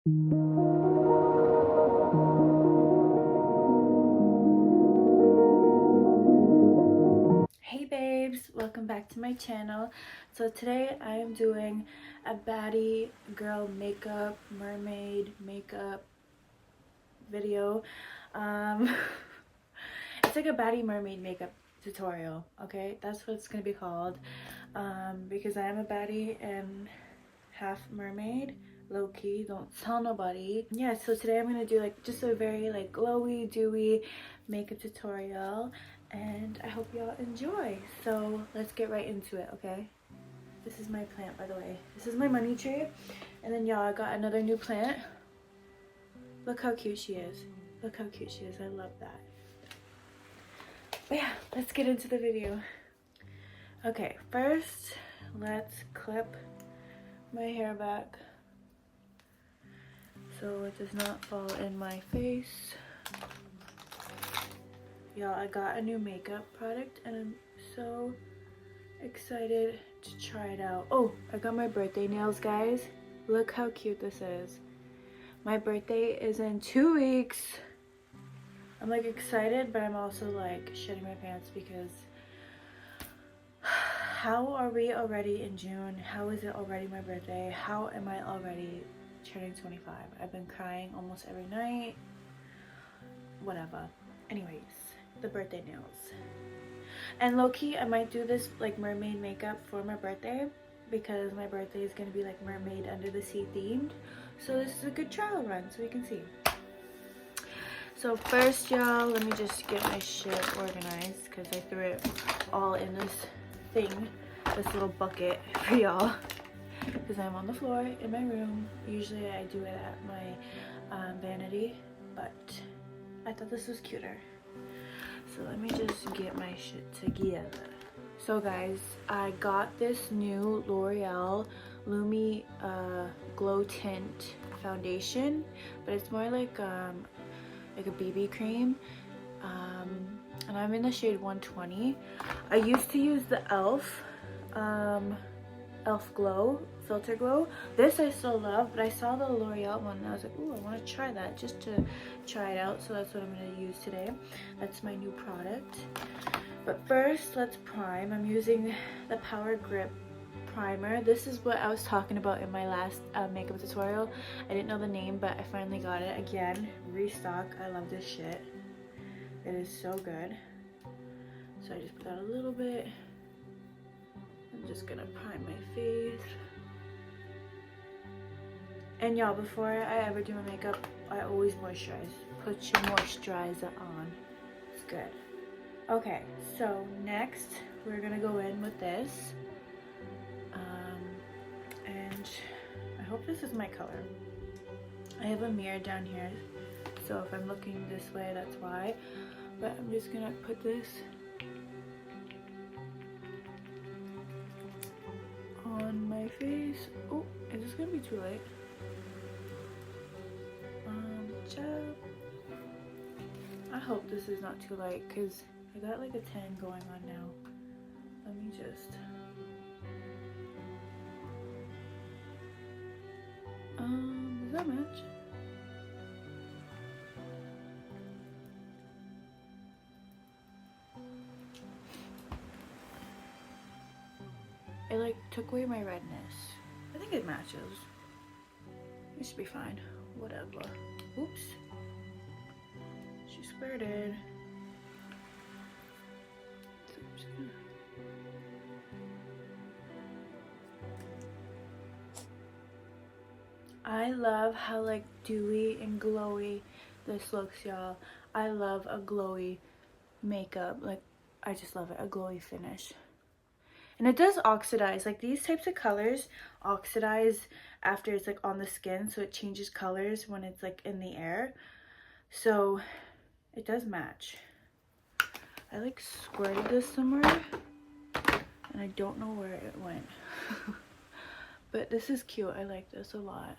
Hey babes, welcome back to my channel. So today I am doing a baddie girl makeup, mermaid makeup video. It's like a baddie mermaid makeup tutorial, okay? That's what it's gonna be called. Because I am a baddie and half mermaid, low-key, don't tell nobody. Yeah, so today I'm gonna do like just a very like glowy, dewy makeup tutorial, and I hope y'all enjoy. So let's get right into it, okay? This is my plant, by the way. This is my money tree, and then y'all, I got another new plant. Look how cute she is. Look how cute she is. I love that. But yeah, let's get into the video. Okay, first let's clip my hair back so it does not fall in my face. Y'all, I got a new makeup product and I'm so excited to try it out. Oh, I got my birthday nails, guys. Look how cute this is. My birthday is in 2 weeks. I'm like excited, but I'm also like shitting my pants because how are we already in June? How is it already my birthday? How am I already turning 25? I've been crying almost every night. Whatever. Anyways, the birthday nails. And low-key, I might do this like mermaid makeup for my birthday because my birthday is gonna be like mermaid under the sea themed. So this is a good trial run so we can see. So first, y'all, let me just get my shit organized because I threw it all in this thing, this little bucket for y'all, because I'm on the floor in my room. Usually I do it at my vanity, but I thought this was cuter. So let me just get my shit together. So guys, I got this new L'Oreal Lumi Glow Tint foundation, but it's more like a BB cream, and I'm in the shade 120. I used to use the Elf Glow Filter Glow. This I still love, but I saw the L'Oreal one and I was like, ooh, I want to try that just to try it out. So that's what I'm going to use today. That's my new product. But first, let's prime. I'm using the Power Grip primer. This is what I was talking about in my last makeup tutorial. I didn't know the name, but I finally got it. Again, restock. I love this shit. It is so good. So I just put out a little bit. I'm just gonna prime my face. And y'all, before I ever do my makeup, I always moisturize. Put your moisturizer on. It's good. Okay, so next we're gonna go in with this. And I hope this is my color. I have a mirror down here, so if I'm looking this way, that's why. But I'm just gonna put this on my face. Oh, is this gonna be too light? I hope this is not too light because I got like a 10 going on now. Let me just. Does that match? It like took away my redness. I think it matches. It should be fine. Whatever. Oops. She squirted. So I'm just gonna... I love how like dewy and glowy this looks, y'all. I love a glowy makeup. Like, I just love it. A glowy finish. And it does oxidize. Like, these types of colors oxidize after it's like on the skin, so it changes colors when it's like in the air. So it does match. I like squirted this somewhere and I don't know where it went. But this is cute. I like this a lot.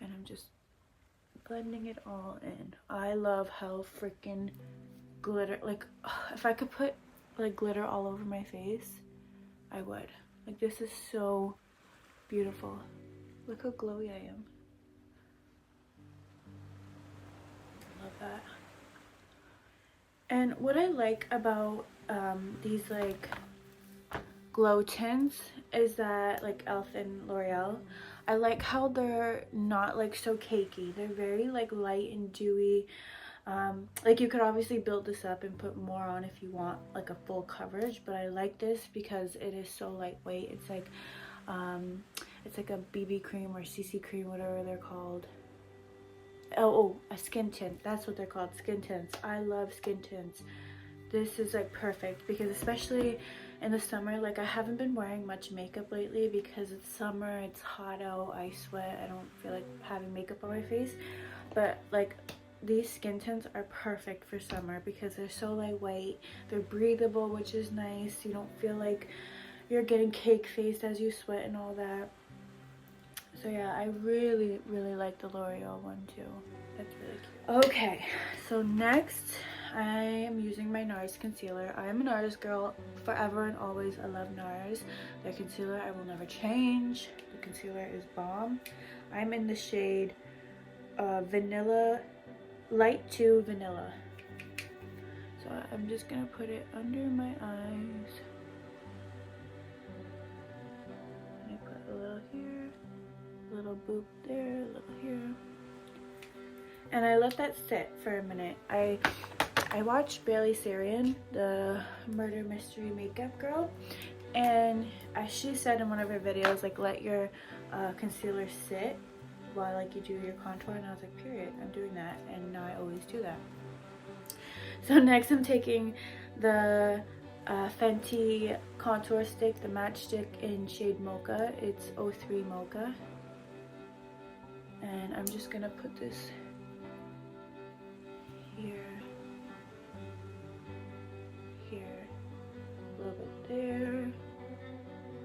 And I'm just blending it all in. I love how freaking glitter, like, if I could put like glitter all over my face, I would. Like, this is so beautiful. Look how glowy I am. Love that. And what I like about these like glow tints is that, like e.l.f. and L'Oreal, I like how they're not like so cakey. They're very like light and dewy. Like you could obviously build this up and put more on if you want like a full coverage, but I like this because it is so lightweight. It's like a BB cream or CC cream, whatever they're called. Oh, a skin tint. That's what they're called, skin tints. I love skin tints. This is like perfect because especially in the summer, like I haven't been wearing much makeup lately because it's summer, it's hot out, I sweat, I don't feel like having makeup on my face. But like these skin tints are perfect for summer because they're so lightweight, they're breathable, which is nice. You don't feel like you're getting cake faced as you sweat and all that. So yeah, I really like the L'Oreal one too. That's really cute. Okay, so next I am using my NARS concealer. I am a NARS girl forever and always. I love NARS. Their concealer I will never change. The concealer is bomb. I'm in the shade Vanilla, Light 2 Vanilla. So I'm just gonna put it under my eyes. And I put a little here, a little boop there, a little here. And I let that sit for a minute. I watched Siren, the murder mystery makeup girl, and as she said in one of her videos, like let your concealer sit while like you do your contour, and I was like, period, I'm doing that, and now I always do that. So next I'm taking the Fenty contour stick, the matchstick in shade Mocha. It's 03 Mocha, and I'm just gonna put this here, a little bit there,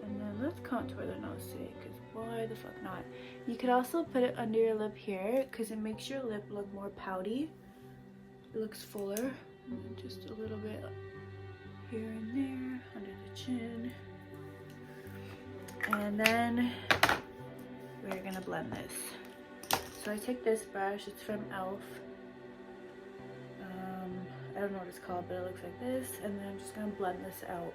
and then let's contour the nose today, because why the fuck not? You could also put it under your lip here because it makes your lip look more pouty. It looks fuller. And just a little bit here and there under the chin, and then we're gonna blend this. So I take this brush, it's from e.l.f. I don't know what it's called, but it looks like this, and then I'm just gonna blend this out.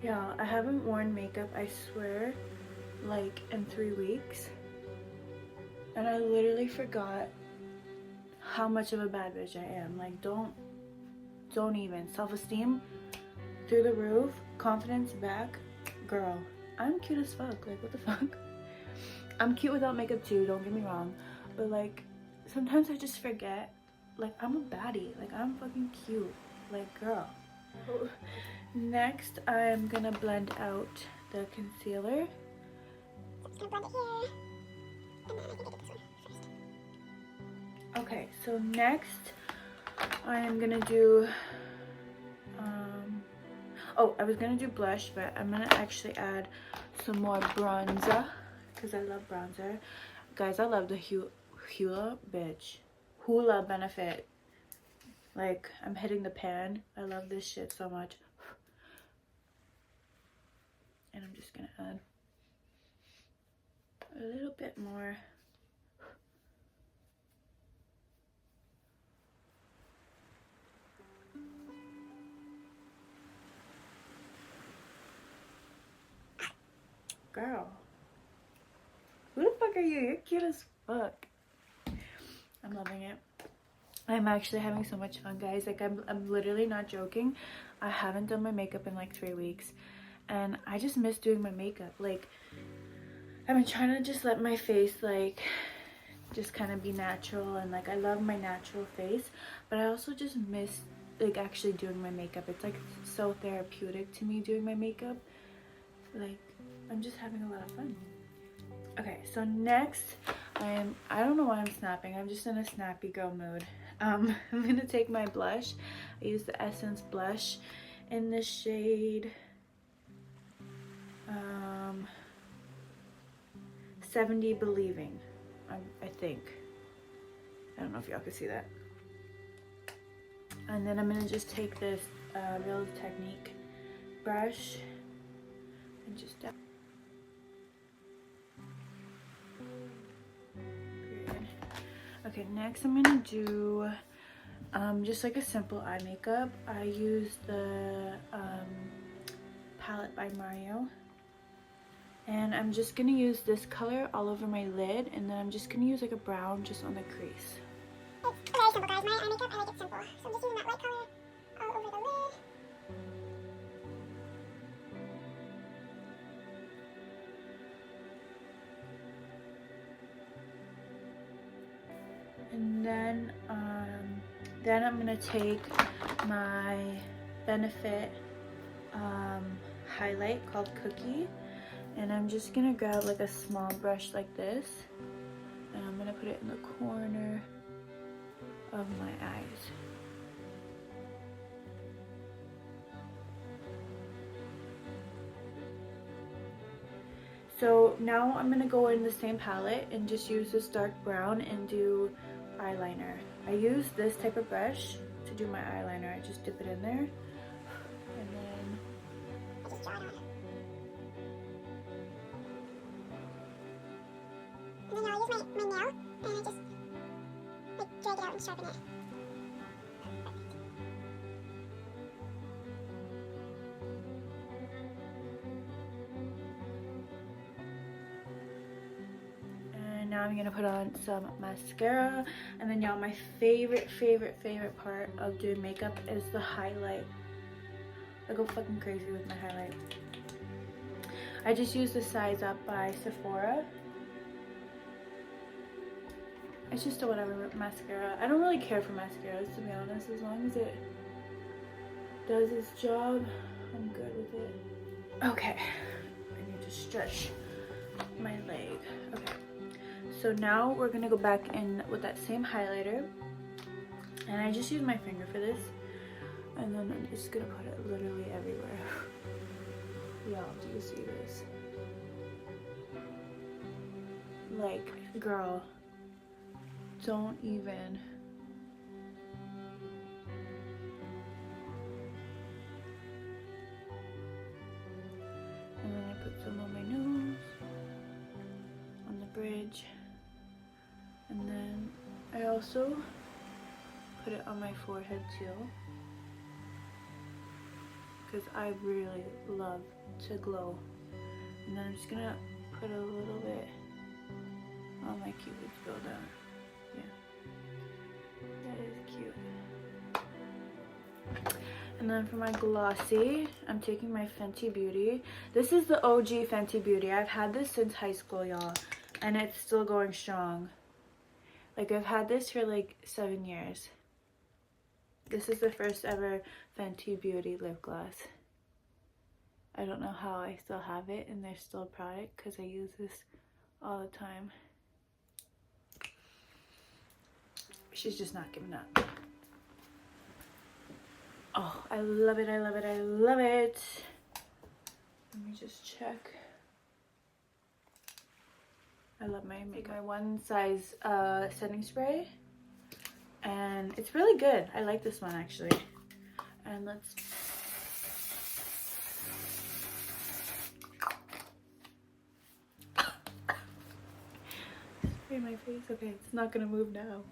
Yeah, I haven't worn makeup, I swear, like in 3 weeks, and I literally forgot how much of a bad bitch I am. Like, don't even. Self-esteem through the roof, confidence back. Girl, I'm cute as fuck. Like, what the fuck? I'm cute without makeup too, don't get me wrong, but like sometimes I just forget, like I'm a baddie, like I'm fucking cute, like girl. Next I'm gonna blend out the concealer. Just gonna blend it here, and then I can take this one first. Okay, so next I am gonna do oh, I was gonna do blush, but I'm gonna actually add some more bronzer because I love bronzer. Guys, I love the Hoola Benefit. Like, I'm hitting the pan. I love this shit so much. And I'm just gonna add a little bit more. Girl, who the fuck are you? You're cute as fuck. I'm loving it. I'm actually having so much fun, guys. Like, I'm literally not joking. I haven't done my makeup in like 3 weeks, and I just miss doing my makeup. Like, I've been trying to just let my face like just kind of be natural, and like I love my natural face, but I also just miss like actually doing my makeup. It's like so therapeutic to me doing my makeup. Like, I'm just having a lot of fun. Okay, so next I don't know why I'm snapping. I'm just in a snappy girl mood. I'm gonna take my blush. I use the Essence blush in the shade 70 Believing. I think. I don't know if y'all can see that. And then I'm gonna just take this Real Technique brush and just dab. Okay, next I'm gonna do just like a simple eye makeup. I use the palette by Mario. And I'm just gonna use this color all over my lid, and then I'm just gonna use like a brown just on the crease. It's very simple, guys. My eye makeup, I like it simple. So I'm just using that white color all over the lid. And then I'm gonna take my Benefit highlight called Cookie, and I'm just gonna grab like a small brush like this, and I'm gonna put it in the corner of my eyes. So now I'm gonna go in the same palette and just use this dark brown and do eyeliner. I use this type of brush to do my eyeliner. I just dip it in there, and then I just draw it on. And then I'll use my nail, and I just like drag it out and sharpen it. now I'm gonna put on some mascara, and then y'all, my favorite part of doing makeup is the highlight. I go fucking crazy with my highlight. I just use the Size Up by Sephora. It's just a whatever mascara. I don't really care for mascaras, to be honest. As long as it does its job, I'm good with it. Okay, I need to stretch my leg. Okay, so now we're gonna go back in with that same highlighter, and I just use my finger for this, and then I'm just gonna put it literally everywhere. Y'all, do you see this? Like, girl, don't even. And then I put some on my nose, on the bridge, and then I also put it on my forehead too, because I really love to glow. And then I'm just gonna put a little bit on my cupid's bow down. Yeah, that is cute. And then for my glossy, I'm taking my Fenty Beauty. This is the OG Fenty Beauty. I've had this since high school, y'all, and it's still going strong. Like, I've had this for like 7 years. This is the first ever Fenty Beauty lip gloss. I don't know how I still have it and there's still a product, because I use this all the time. She's just not giving up. Oh, I love it, I love it, I love it. Let me just check. I love my makeup. My One Size setting spray, and it's really good. I like this one actually. And let's spray my face. Okay, it's not gonna move now.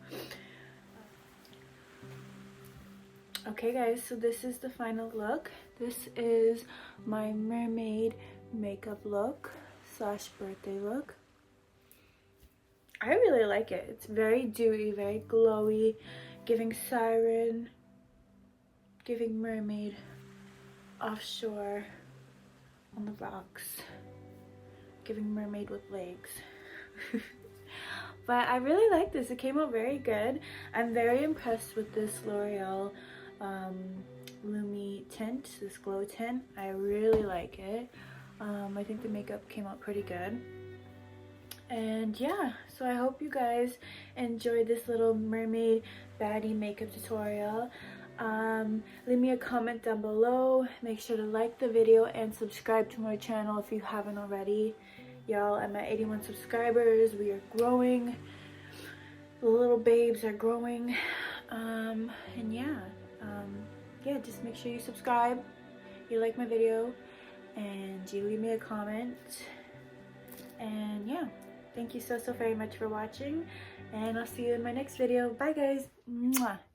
Okay guys, so this is the final look. This is my mermaid makeup look slash birthday look. I really like it. It's very dewy, very glowy, giving siren, giving mermaid, offshore, on the rocks, giving mermaid with legs. But I really like this. It came out very good. I'm very impressed with this L'Oreal Lumi tint, this glow tint. I really like it. I think the makeup came out pretty good. And yeah, so I hope you guys enjoyed this little mermaid baddie makeup tutorial. Leave me a comment down below. Make sure to like the video and subscribe to my channel if you haven't already. Y'all, I'm at 81 subscribers. We are growing. The little babes are growing. And yeah, just make sure you subscribe, you like my video, and you leave me a comment. And yeah, thank you so very much for watching, and I'll see you in my next video. Bye guys. Mwah.